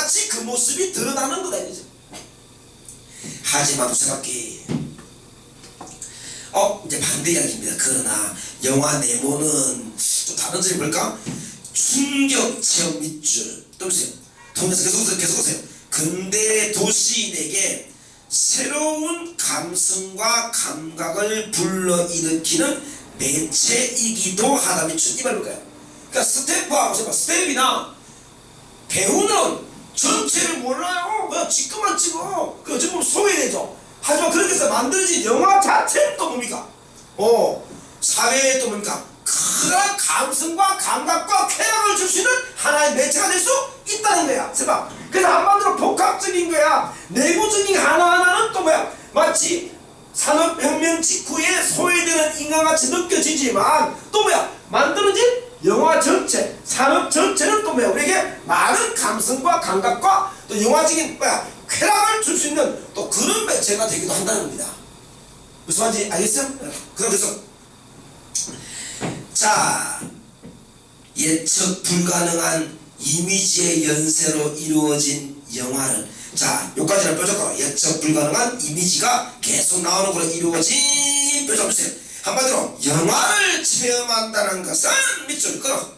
마치 그 모습이 드러나는 거다 이거죠. 하지만 생각해. 이제 반대 이야기입니다. 그러나 영화 내모는 좀 다른 점이 뭘까? 충격 체험 밑줄. 또 보세요. 통해서 계속 보세요. 근대 도시인에게 새로운 감성과 감각을 불러일으키는 매체이기도 하다 밑줄. 이 말 볼까요? 그러니까 스텝이나 배우는 전체를 몰라요. 그냥 지금만 찍어. 그 어찌 보면 소외되죠. 하지만 그렇게 해서 만들어진 영화 자체는 또 뭡니까? 사회에 또 뭡니까? 그런 감성과 감각과 쾌락을 줄 수 있는 하나의 매체가 될 수 있다는 거야. 그래서 한마디로 복합적인 거야. 내부적인 하나하나는 또 뭐야? 마치 산업혁명 직후에 소외되는 인간같이 느껴지지만 또 뭐야? 만들어진 영화 전체, 산업 전체는 또 뭐야? 우리에게 많은 감성과 감각과 또 영화적인 뭐야? 쾌락을 줄 수 있는 또 그런 매체가 되기도 한다는 겁니다. 무슨 말인지 알겠어요? 그래서 자, 예측 불가능한 이미지의 연쇄로 이루어진 영화는, 자, 여기까지는 뾰족하고 예측 불가능한 이미지가 계속 나오는 걸로 이루어진, 뾰족하세요. 한마디로 영화를 체험한다는 것은 밑줄 끌어.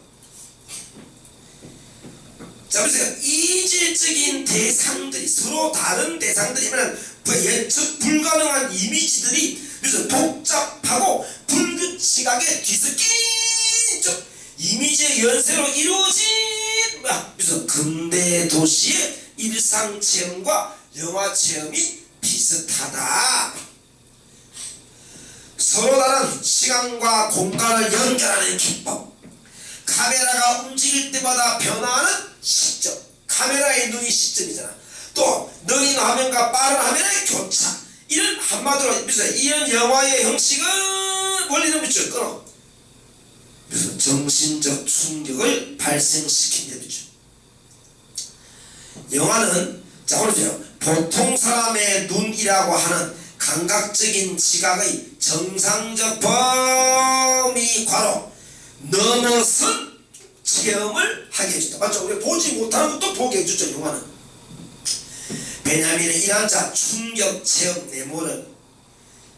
자, 보세요. 이질적인 대상들이, 서로 다른 대상들이면 예측 불가능한 이미지들이 그래서 복잡하고 불규칙하게 뒤섞인 이미지의 연쇄로 이루어진 그래서 근대 도시의 일상 체험과 영화 체험이 비슷하다. 서로 다른 시간과 공간을 연결하는 기법, 카메라가 움직일 때마다 변화하는 시점, 카메라의 눈이 시점이잖아. 또 느린 화면과 빠른 화면의 교차, 이런 한마디로 이런 영화의 형식은 원리는 밑줄 끊어. 그래서 정신적 충격을 발생시킨다 밑줄. 영화는 자 보세요. 보통 사람의 눈이라고 하는 감각적인 지각의 정상적 범위 괄호 넘어선 체험을 하게 해준다. 맞죠? 우리가 보지 못하는 것도 보게 해주죠. 영화는. 베냐민의 이러한 충격 체험 내모는,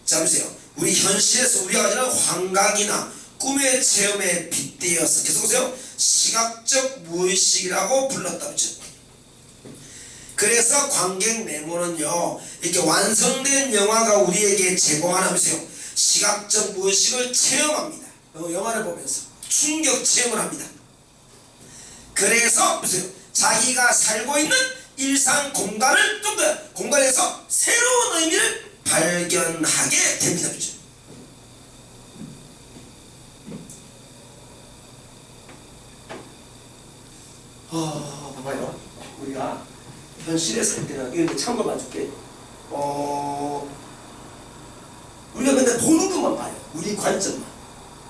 자 보세요. 우리 현실에서 우리가 가지는 환각이나 꿈의 체험에 빗대어서 계속 보세요. 시각적 무의식이라고 불렀다. 그렇죠? 그래서 관객 내모는요, 이렇게 완성된 영화가 우리에게 제공하는 보세요. 시각적 무의식을 체험합니다. 영화를 보면서 충격 체험을 합니다. 그래서 보세요. 자기가 살고 있는 일상 공간을 좀 더 공간에서 새로운 의미를 발견하게 됩니다. 그렇죠? 봐봐요. 우리가 현실에 살 때는 이렇게 참고만 줄게. 우리가 맨날 보는 것만 봐요. 우리 관점만.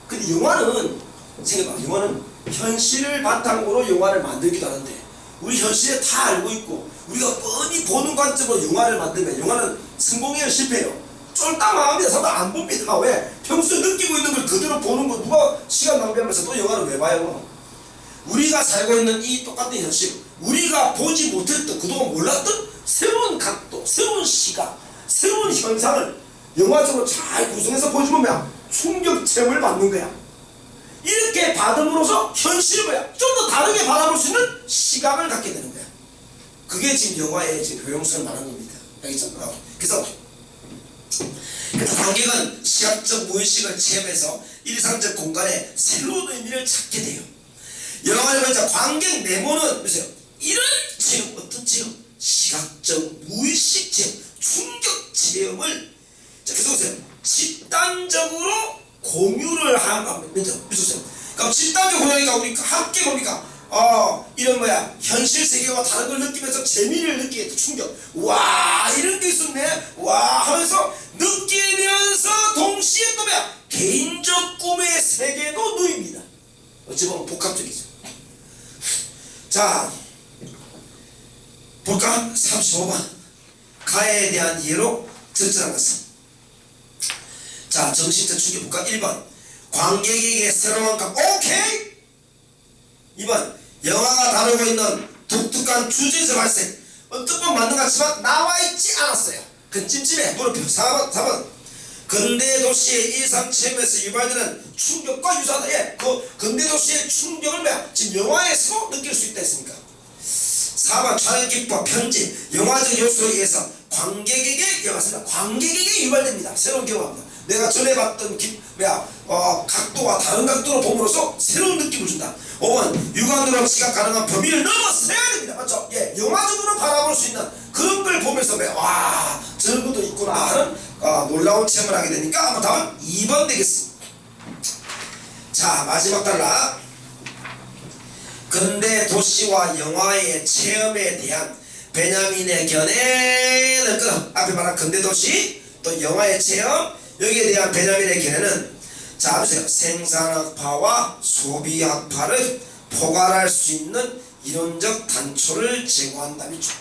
근데 영화는 생각해봐. 영화는 현실을 바탕으로 영화를 만들기도 하는데 우리 현실에 다 알고 있고 우리가 뻔히 보는 관점으로 영화를 만들면 영화는 성공해요, 실패해요? 쫄딱 망합니다. 사람 안 봅니다. 왜? 평소에 느끼고 있는 걸 그대로 보는 거 누가 시간 낭비하면서 또 영화를 왜 봐요? 우리가 살고 있는 이 똑같은 현실, 우리가 보지 못했던, 그동안 몰랐던 새로운 각도, 새로운 시각, 새로운 현상을 영화적으로 잘 구성해서 보여주면 충격 체험을 받는 거야. 이렇게 받음으로써 현실을 뭐야? 좀 더 다르게 바라볼 수 있는 시각을 갖게 되는 거야. 그게 지금 영화의 효용성을 말하는 겁니다. 알겠죠? 그래서 관객은 시각적 무의식을 체험해서 일상적 공간에 새로운 의미를 찾게 돼요. 영화를 보면서 관객 내모는 보세요. 이런 체험, 어떤 체험? 시각적 무의식 체험, 충격 체험을 자 계속 보세요. 집단적으로 공유를 하면 보세요. 그러니까 집단적으로 하니까 우리 함께 뭡니까? 이런 뭐야 현실 세계와 다른 걸 느끼면서 재미를 느끼게 돼. 충격. 와 이런 게 있었네. 와 하면서 느끼면서 동시에 또 뭐야 개인적 꿈의 세계도 누입니다. 어찌 보면 복합적이죠. 자 볼까? 35번 가해에 대한 이해로 적절한 것은, 자 정신적 충격 볼까? 1번 관객에게 새로운 감. 오케이. 2번 영화가 다루고 있는 독특한 주제에서 발생. 어떤 건 맞는 것 같지만 나와있지 않았어요. 그건 찜찜해. 물음표. 4번. 근대 도시의 일상 체험에서 유발되는 충격과 유사하다. 예, 그 근대 도시의 충격을 뭐야? 지금 영화에서 느낄 수 있다 했습니까? 4번 촬영 기법, 편집, 영화적 요소에 의해서 관객에게 유발됩니다. 새로운 경험합니다. 내가 전에 봤던 각도와 다른 각도로 봄으로써 새로운 느낌을 준다. 5번 육안으로 지각 가능한 범위를 넘어서야 됩니다. 맞죠? 예, 영화적으로 바라볼 수 있는 그런 걸 보면서 와 저런 것도 있구나 하는 놀라운 체험을 하게 되니까 아마 답은 2번 되겠습니다. 자, 마지막 단락. 근대 도시와 영화의 체험에 대한 베냐민의 견해는 앞에 말한 근대 도시 또 영화의 체험, 여기에 대한 베냐민의 견해는 자 보세요. 생산학파와 소비학파를 포괄할 수 있는 이론적 단초를 제공한다면죠.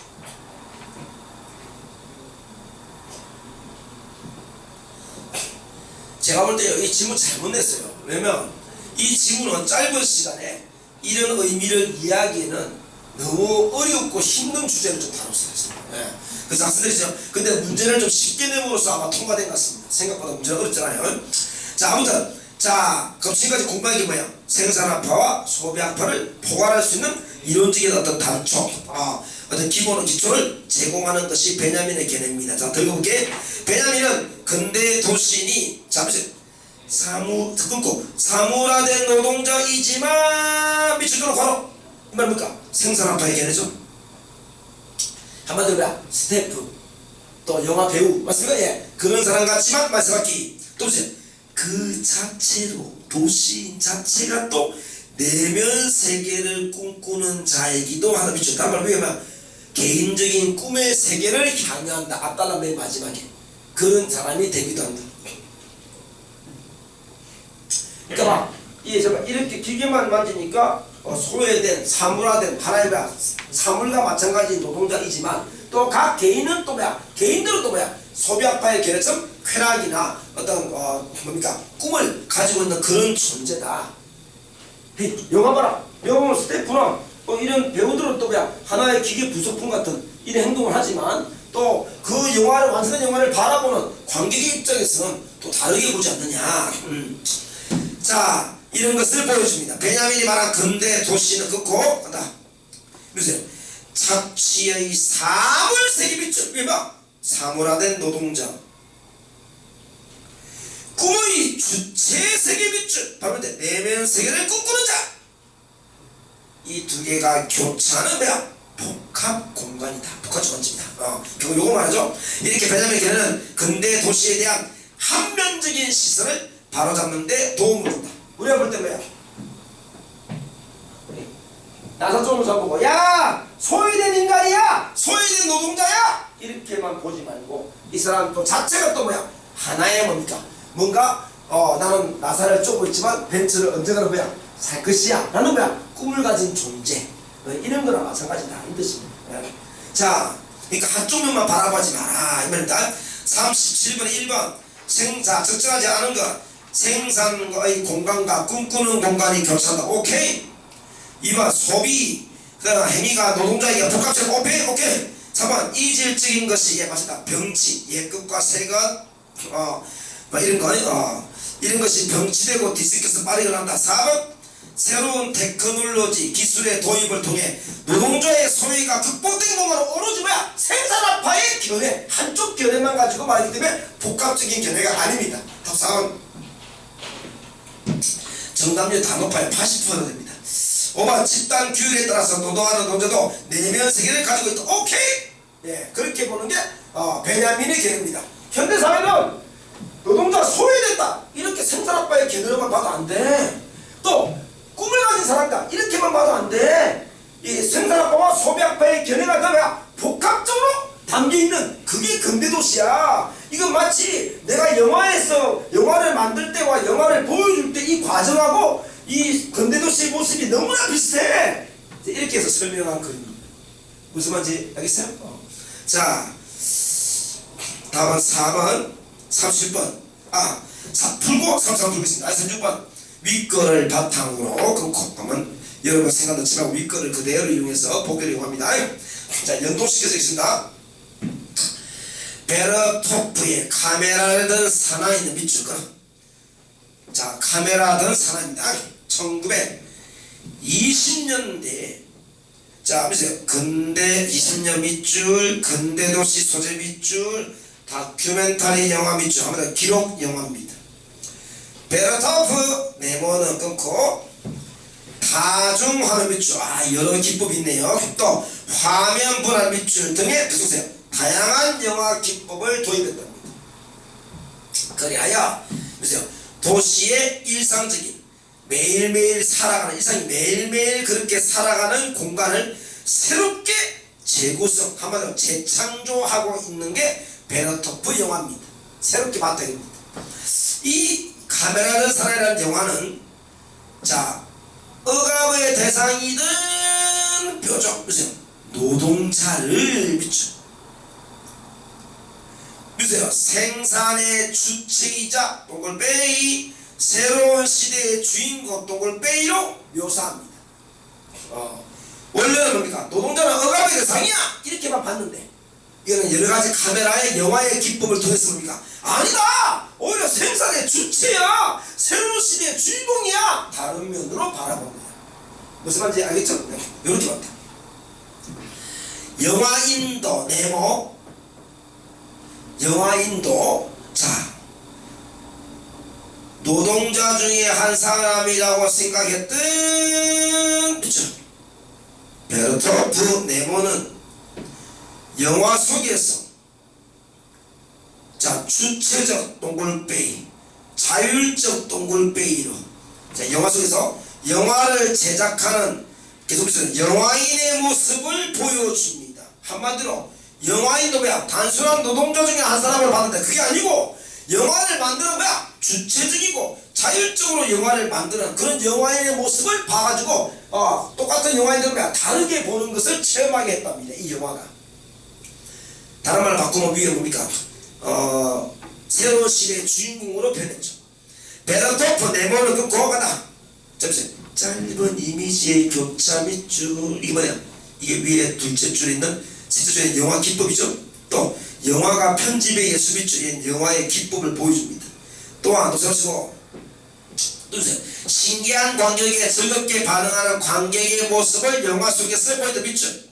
제가 볼 때 이 지문 잘못 냈어요. 왜냐면 이 지문은 짧은 시간에 이런 의미를 이해하기에는 너무 어렵고 힘든 주제를 좀 다뤘어요. 예. 그래서 학생들이 근데 문제를 좀 쉽게 내므로써 아마 통과된 것 같습니다. 생각보다 문제가 어렵잖아요. 자, 아무튼 그럼 지금까지 공부한 게 뭐예요? 생산학파와 소비학파를 포괄할 수 있는 이론적인 어떤 단초, 어떤 기초를 제공하는 것이 베냐민의 견해입니다. 자, 들어볼게. 베냐민은 근대 도시인이 사무라된 노동자이지만 미치도록 바로 이 말 뭡니까? 생산학파의 견해죠. 한마디로 뭐야? 스태프 또 영화 배우 맞습니까? 예, 그런 사람 같지만 말씀하기 또 그 자체로 도시인 자체가 또 내면 세계를 꿈꾸는 자이기도 하다. 미쳤다. 다른 말로 얘기하면 개인적인 꿈의 세계를 향유한다. 앞달라 맨 마지막에 그런 사람이 되기도 한다. 그러니까 이렇게 기계만 만지니까 소외된 사물화된 하나의 사물과 마찬가지 노동자이지만 또 각 개인은 또 개인들은 또 소비학파의 견해처럼 쾌락이나 어떤 꿈을 가지고 있는 그런 존재다. 영화 봐라. 영화 스태프나 이런 배우들은 또 하나의 기계 부속품 같은 이런 행동을 하지만 또 그 영화를 완성된 영화를 바라보는 관객의 입장에서는 또 다르게 보지 않느냐. 자, 이런 것을 보여줍니다. 베냐민이 말한 근대 도시는 그렇고 간다. 보세요. 착취의 사물세계 비추. 사물화된 노동자. 꿈의 주체세계 비추. 바로 내면 세계를 꿈꾸는 자. 이 두 개가 교차하는 복합 공간이다. 복합 공간입니다. 결국 요거 말하죠. 이렇게 베냐민의 견해는 근대 도시에 대한 한면적인 시선을 바로잡는 데 도움을 준다. 우리가 볼 때 뭐야? 나사 쪽으로 잡고 야! 소외된 인간이야! 소외된 노동자야! 이렇게만 보지 말고 이 사람 또 자체가 또 뭐야? 하나의 뭔가 나는 나사를 쪼고 있지만 벤츠를 언젠가는 살 것이야 라는 꿈을 가진 존재, 이런 거랑 마찬가지다 이 뜻입니다. 자, 그러니까 한쪽 면만 바라보지 마라 이 말입니다. 37번에 1번 적절하지 않은 것 생산과의 공간과 꿈꾸는 공간이 교차한다. 오케이. 2번 소비 그다음 행위가 노동자에게 복합적. 오케이. 3번 이질적인 것이 맞다. 병치 옛것과 새것 이런 것이 병치되고 뒤섞여서 빠르게 난다. 4번 새로운 테크놀로지 기술의 도입을 통해 노동자의 소외가 극복된 공간으로 오로지 생산학파의 견해 한쪽 견해만 가지고 말하기 때문에 복합적인 견해가 아닙니다. 답 4번 정답률 다 높아요. 80%가 됩니다. 5번 집단 규율에 따라서 노동하는 노동자도 내면 세계를 가지고 있다. 오케이. 예, 그렇게 보는 게 베냐민의 견해입니다. 현대사회는 노동자 소외됐다 이렇게 생산학파의 견해로만 봐도 안 돼. 또 꿈을 가진 사람과 이렇게만 봐도 안 돼. 이 생산학파와 소비학파의 견해가 복합적으로 담겨있는 그게 근대도시야. 이건 마치 내가 영화에서 영화를 만들 때와 영화를 보여줄 때 이 과정하고 이 근대도시의 모습이 너무나 비슷해. 이렇게 해서 설명한 그림입니다. 무슨 말인지 알겠어요? 자, 다음은 4번 30번 풀고 33 풀겠습니다. 36번 윗거를 바탕으로 그러면 여러분 생각 넣지 말고 윗글을 그대로 이용해서 보기를 합니다. 자, 연동시켜서 읽습니다. 베르토프의 카메라를 든 사나이는 밑줄 끌어. 자, 카메라 든 사나이입니다. 1920년대 자, 보세요. 근대 20년 밑줄, 근대도시 소재 밑줄, 다큐멘터리 영화 밑줄, 아무래도 기록 영화입니다. 베르토프 네모는 끊고 다중화면 밑줄, 여러 기법이 있네요. 또 화면 분할 밑줄 등의 보세요. 다양한 영화 기법을 도입했답니다. 그리하여 보세요. 도시의 일상적인 매일매일 살아가는 일상이 매일매일 그렇게 살아가는 공간을 새롭게 재구성, 한마디로 재창조하고 있는 게 베르토프 영화입니다. 새롭게 만들어집니다. 이 카메라를 살아라는 영화는 자, 억압의 대상이든 뾰족 보세요. 노동자를 비추 보세요. 생산의 주체이자 동글베이 새로운 시대의 주인공 동글베이로 묘사합니다. 원래는 뭡니까? 노동자는 억압의 대상이야! 이렇게만 봤는데 이거는 여러가지 카메라의 영화의 기법을 통해서 뭡니까? 아니다! 오히려 생산의 주체야! 새로운 시대의 주인공이야! 다른 면으로 바라봅니다. 무슨 말인지 알겠죠? 이렇게 봅니다. 영화인도 네모 영화인도 자 노동자 중에 한 사람이라고 생각했던 그렇죠? 베르토프 네모는 영화 속에서 자 주체적 동글베이 자율적 동글베이로 자 영화 속에서 영화를 제작하는 계속해서 영화인의 모습을 보여줍니다. 한마디로 영화인도 뭐야? 단순한 노동자 중에 한 사람을 봤는데 그게 아니고 영화를 만드는 뭐야? 주체적이고 자율적으로 영화를 만드는 그런 영화인의 모습을 봐가지고 똑같은 영화인들은 뭐야? 다르게 보는 것을 체험하게 했답니다. 이 영화가. 다른 말로 바꾸면 위에 뭡니까? 새로운 시대의 주인공으로 변했죠. 베르토프 네모는 그 고가다. 잠시만요. 짧은 이미지의 교차 밑줄 이게 뭐냐? 이게 위에 둘째 줄에 있는 셋째 줄에 영화 기법이죠. 또 영화가 편집의 예술 밑줄인 영화의 기법을 보여줍니다. 또한 또 세우시고 또 보세요. 신기한 관객에 즐겁게 반응하는 관객의 모습을 영화 속에서 보여준 밑줄.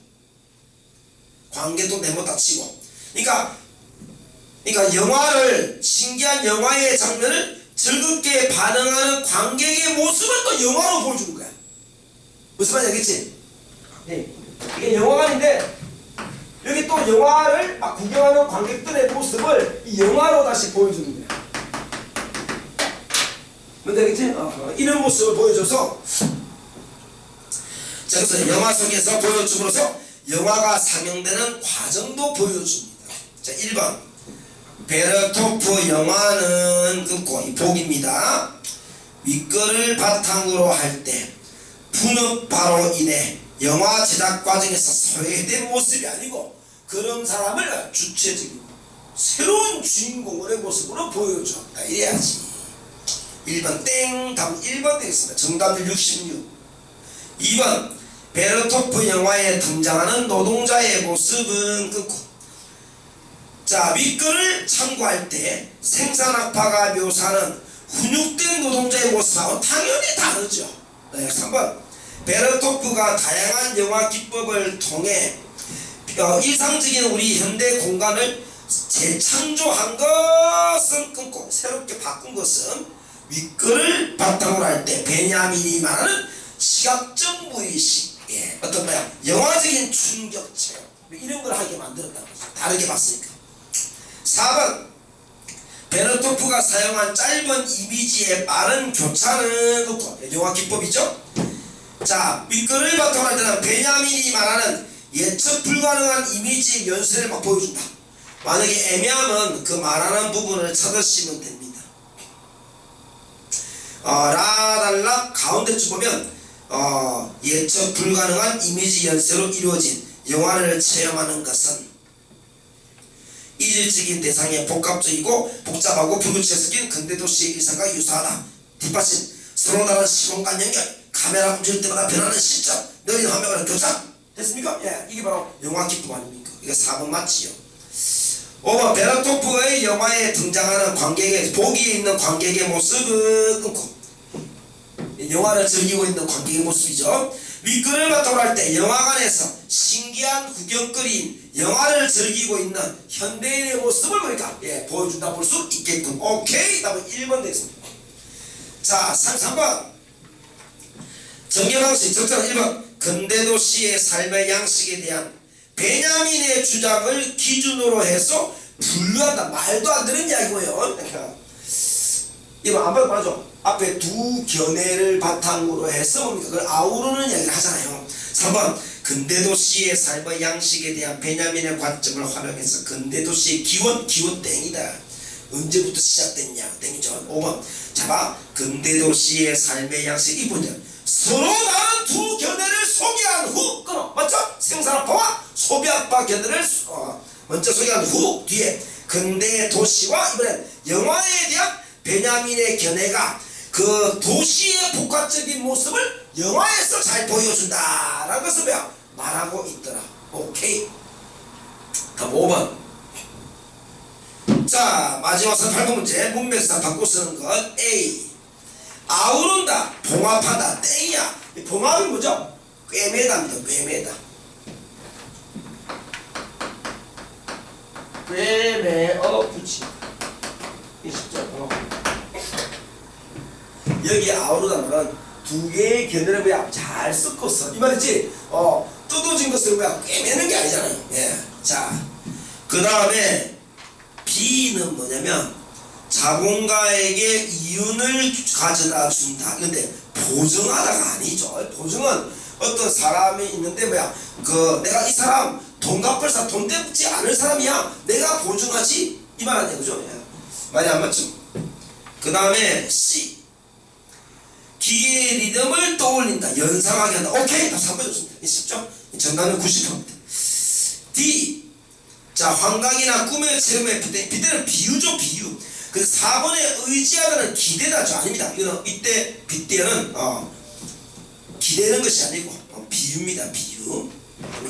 관객도 네모 닫히고. 그러니까 영화를 신기한 영화의 장면을 즐겁게 반응하는 관객의 모습을 또 영화로 보여주는 거야. 무슨 말인지 알겠지? 네. 이게 영화관인데 여기 또 영화를 막 구경하는 관객들의 모습을 이 영화로 다시 보여주는 거야. 뭔지 알겠지? 이런 모습을 보여줘서 자 그래서 영화 속에서 보여줌으로써 영화가 상영되는 과정도 보여줍니다. 자 1번 베르토프 영화는 끊고 이 복입니다. 윗글을 바탕으로 할 때 분업화로 인해 영화 제작 과정에서 소외된 모습이 아니고 그런 사람을 주체적이고 새로운 주인공의 모습으로 보여줬다. 이래야지. 1번 땡 답은 1번 되겠습니다. 정답은 66. 2번 베르토프 영화에 등장하는 노동자의 모습은 끊고 자 윗글을 참고할 때 생산학파가 묘사하는 훈육된 노동자의 모습하고 당연히 다르죠. 네, 3번 베르토프가 다양한 영화 기법을 통해 일상적인 우리 현대 공간을 재창조한 것은 끊고 새롭게 바꾼 것은 윗글을 바탕으로 할 때 베냐민이 말하는 시각적 무의식 어떤 뭐야 영화적인 충격 체험 이런 걸 하게 만들었다는 거죠. 다르게 봤으니까. 4번 베르토프가 사용한 짧은 이미지의 빠른 교차는 끊고 영화 기법이죠. 자 윗글을 바탕으로 할 때는 베냐민이 말하는 예측 불가능한 이미지 연출을 막 보여준다. 만약에 애매하면 그 말하는 부분을 찾으시면 됩니다. 라달락 가운데쯤 보면 예측 불가능한 이미지 연쇄로 이루어진 영화를 체험하는 것은 이질적인 대상에 복합적이고 복잡하고 불규칙에 섞인 근대도시의 일상과 유사하다. 뒷받침 서로 다른 시공간 연결 카메라 움직일 때마다 변하는 시점, 느린 화면으로 교착. 됐습니까? 예, 이게 바로 영화 기법 아닙니까? 이게 4번 맞지요. 5번 베르토프의 영화에 등장하는 관객의 보기에 있는 관객의 모습은 끊고 영화를 즐기고 있는 관객의 모습이죠. 윗글을 바탕으로 할 때 영화관에서 신기한 구경거리인 영화를 즐기고 있는 현대인의 모습을 보니까 예, 보여준다 볼 수 있겠군. 오케이. 답은 1번 되겠습니다. 자, 3번 정리방식 적절한 1번 근대도시의 삶의 양식에 대한 베냐민의 주장을 기준으로 해서 분류한다. 말도 안 되는 이야기고요. 이거 안 봐도 맞죠? 앞에 두 견해를 바탕으로 해서 뭡니까? 그걸 아우르는 이야기를 하잖아요. 3번 근대도시의 삶의 양식에 대한 베냐민의 관점을 활용해서 근대도시의 기원 땡이다. 언제부터 시작됐냐? 땡이죠. 5번 자봐 근대도시의 삶의 양식 이 문제 서로 다른 두 견해를 소개한 후 끊어. 맞죠? 생산업화와 소비업화 견해를 먼저 소개한 후 뒤에 근대 도시와 이번엔 영화에 대한 베냐민의 견해가 그 도시의 복합적인 모습을 영화에서 잘 보여준다라는 것을 뭐야? 말하고 있더라. 오케이. 다음 5번. 자, 마지막 8번 문제. 문맥상 바꿔 쓰는 것 A. 아우른다, 봉합한다, 땡이야. 이 봉합이 뭐죠? 꿰매다입니다. 꿰매다. 꿰매어 붙이. 이 쉽죠? 봉합. 여기 아우르다는 두 개의 견해를 뭐야? 잘 섞었어. 이 말이지? 뜯어진 것을 뭐야? 꿰매는 게 아니잖아요. 예. 자, 그 다음에 B는 뭐냐면 자본가에게 이윤을 가져다 준다. 근데 보증하다가 아니죠. 보증은 어떤 사람이 있는데 뭐야? 내가 이 사람 돈 갚을 사람, 돈 떼지 않을 사람이야. 내가 보증하지? 이 말 아니야. 그죠? 예. 말이 안 맞죠? 그 다음에 C. 기계의 리듬을 떠올린다. 연상하게 한다. 오케이. 다 3번 좋습니다. 쉽죠? 정답은 90%입니다. D. 자, 환각이나 꿈의 체험에 빗대는 비유죠. 비유. 그 4번에 의지하다는 기대다죠. 아닙니다. 이거는 이때 빗대는 기대는 것이 아니고 비유입니다. 비유.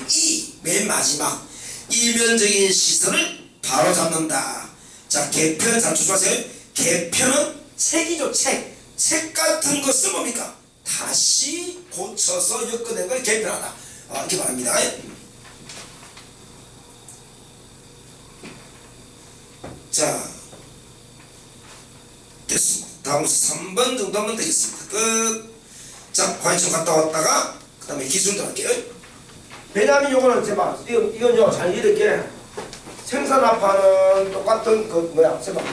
E. 맨 마지막 일면적인 시선을 바로잡는다. 자, 개편 잘 조심하세요. 개편은 책이죠. 책 같은 것을 뭡니까? 다시 고쳐서 엮어낸 걸 개편하다. 이렇게 말합니다. 자, 됐습니다. 다음으로 3번 정도 하면 되겠습니다. 끝. 자, 관점 갔다 왔다가 그 다음에 기술 들어갈게요. 베냐민 요거는 제발 이건요 잘 이렇게 생산업화는 똑같은 산업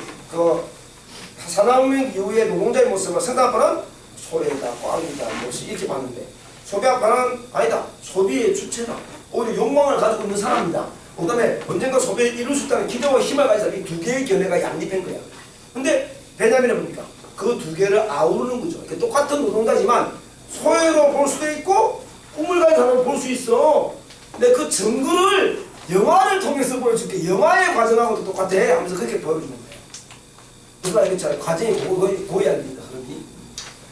革命 이후의 노동자의 모습을 생산업화는 소외다, 꽝이다, 뭐시 이렇게 봤는데 소비업화는 아니다. 소비의 주체다. 오히려 욕망을 가지고 있는 사람이다. 그 다음에 언젠가 소비를 이룰 수 있다는 기대와 힘을 가진 사람이 두 개의 견해가 양립한 거야. 근데 베냐민은 뭡니까? 그 두 개를 아우르는 거죠. 똑같은 노동자지만 소외로 볼 수도 있고 꿈을 가진 사람을 볼 수 있어. 근데 그 증거를 영화를 통해서 보여줄게. 영화의 과정하고도 똑같아 하면서 그렇게 보여주는 거예요. 무슨 알겠죠? 과정이 고해야 됩니다.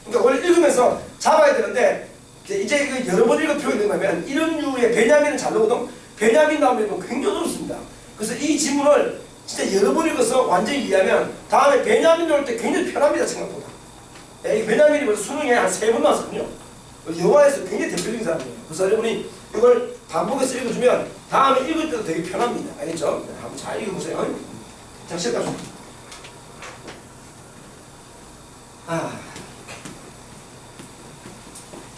그러니까 원래 읽으면서 잡아야 되는데 이제 이거 여러 번 읽어 표현이 된다면 이런 류의 베냐민은 잘 나오거든. 베냐민 나오면 굉장히 어렵습니다. 그래서 이 지문을 진짜 여러 번 읽어서 완전히 이해하면 다음에 베냐민 나올 때 굉장히 편합니다. 생각보다. 이 베냐민이 벌써 수능에 한 3번 나왔거든요. 영화에서 굉장히 대표적인 사람이에요. 그래서 여러분이 이걸 반복해서 읽어주면 다음에 읽을 때도 되게 편합니다. 알겠죠? 한번 잘 읽어보세요. 자, 시작합시다.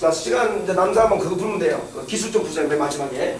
자, 시간 이제 남자 한번 그거 부르면 돼요. 기술 좀 보세요. 맨 마지막에.